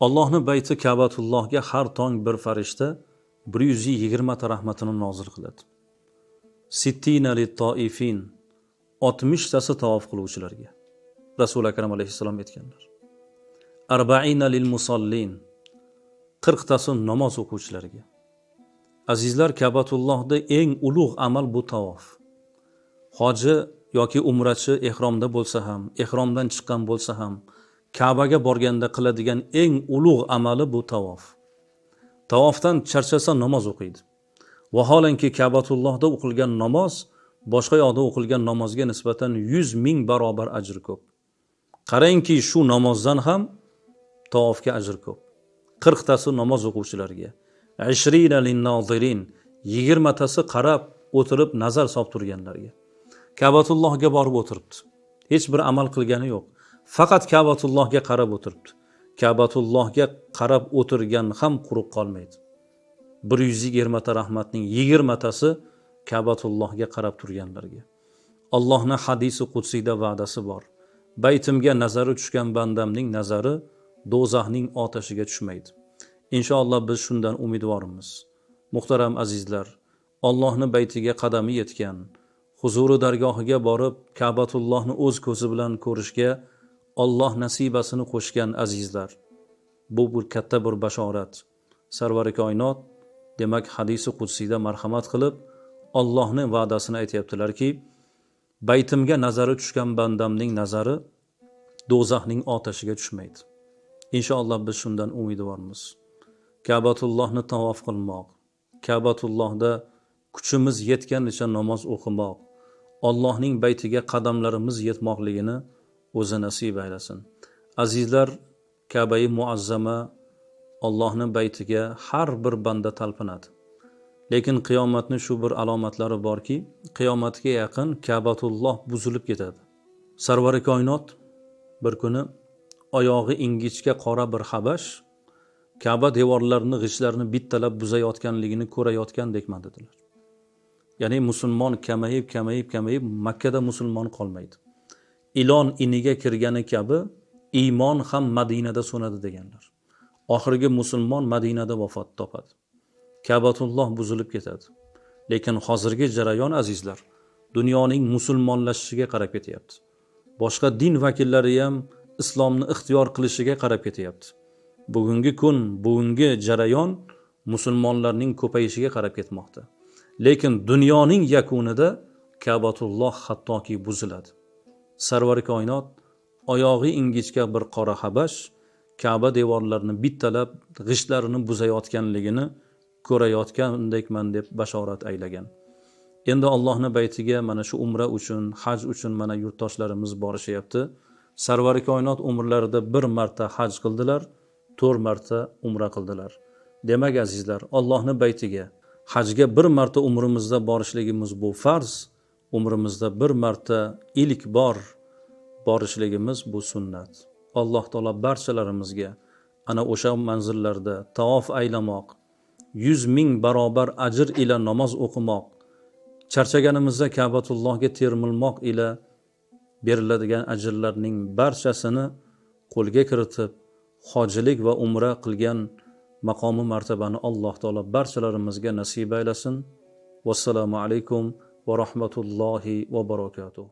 Allohning bayti Ka'batullohga har tong bir farishta 120 ta rahmatini nozil qiladi. Sittina lit-toifin 60 tasi tavof qiluvchilarga. Rasul akram alayhissalom aytganlar. Arba'ina lil-musallin 40 tasi namoz o'quvchilarga. Azizlar, Ka'batullohda eng ulug' amal bu tavof. Hoji yoki umrachi ehromda bo'lsa ham, ehromdan chiqqan bo'lsa ham, Ka'baga borganda qiladigan eng ulug' amali bu tavof. Tavofdan charchasa namoz o'qiydi. Vaholanki Ka'batullohda o'qilgan namoz boshqa yoqda o'qilgan namozga nisbatan 100 ming barobar ajr ko'p. Qarangki, shu namozdan ham tavofga ajr ko'p. 40 tasi namoz o'quvchilarga, 20 lin-nozirin 20 tasi qarab o'tirib nazar solib turganlarga. Ka'batullohga borib o'tiribdi. Hech bir amal qilgani yo'q. Faqat Ka'batullohga qarab o'tiribdi. Ka'batullohga qarab o'tirgan ham quruq qolmaydi. 120 ta rahmatning 20 tasi Ka'batullohga qarab turganlarga. Allohning hadisi qudsiyda va'dasi bor. Baytimga nazari tushgan bandamning nazari do'zaxning otashiga tushmaydi. Inshaalloh biz shundan umidvormiz. Muhtaram azizlar, Allohning baytiga qadami yetgan, huzuri dargohiga borib Ka'batullohni o'z ko'zi bilan ko'rishga Alloh nasibasini qo'shgan azizlar. Bu bir katta bir bashorat. Sarvari koinot demak hadisi qudsiyda marhamat qilib Allohning va'dasini aytayaptilarki, baytimga nazari tushgan bandamning nazari do'zaxning otashiga tushmaydi. Inshaalloh biz shundan umidvormiz. Ka'batullohni tavof qilmoq, Ka'batullohda kuchimiz yetganicha namoz o'qimoq, Allohning baytiga qadamlarimiz yetmoqligini o'zi nasib aylasin. Azizlar, Ka'bai muazzama Allohning baytiga har bir banda talpinadi. Lekin qiyomatning shu bir alomatlari borki, qiyomatga yaqin Ka'batulloh buzilib ketadi. Sarvari koinot bir kuni oyog'i ingichka qora bir habash Ka'ba devorlarini, g'ishtlarini bittalab buzayotganligini ko'rayotgandekman dedilar. Ya'ni musulmon kamayib Makkada musulmon qolmaydi. Ilon iniga kirgani kabi iymon ham Madinada so'nadi deganlar. Oxirgi musulmon Madinada vafot topadi. Ka'batulloh buzilib ketadi. Lekin hozirgi jarayon azizlar, dunyoning musulmonlashishiga qarab ketyapti. Boshqa din vakillari ham islomni ixtiyor qilishiga qarab ketyapti. Bugungi kun, bugungi jarayon musulmonlarning ko'payishiga qarab ketmoqda. Lekin dunyoning yakunida Ka'batulloh hattoki buziladi. Sarvari koinot oyog'i ingichka bir qora habash Ka'ba devorlarini bittalab g'ishtlarini buzayotganligini ko'rayotgandekman deb bashorat aylagan. Endi Allohning baytiga mana shu umra uchun, haj uchun mana yurtdoshlarimiz borishyapti. Sarvari koinot umrlarida bir marta haj qildilar, 4 marta umra qildilar. Demak azizlar, Allohning baytiga hajga bir marta umrimizda borishligimiz bu farz, umrimizda bir marta ilk bor borishligimiz bu sunnat. Alloh taolo barchalarimizga ana o'sha manzillarda tavof aylamoq, 100 ming barobar ajr ila namoz o'qimoq, charchaganimizda Ka'batullohga termilmoq ila beriladigan ajrlarning barchasini qo'lga kiritib, hojilik va umra qilgan maqomi martabani Alloh taolo barchalarimizga nasib aylasin. Vassalomu alaykum va rahmatullohi va barakatuh.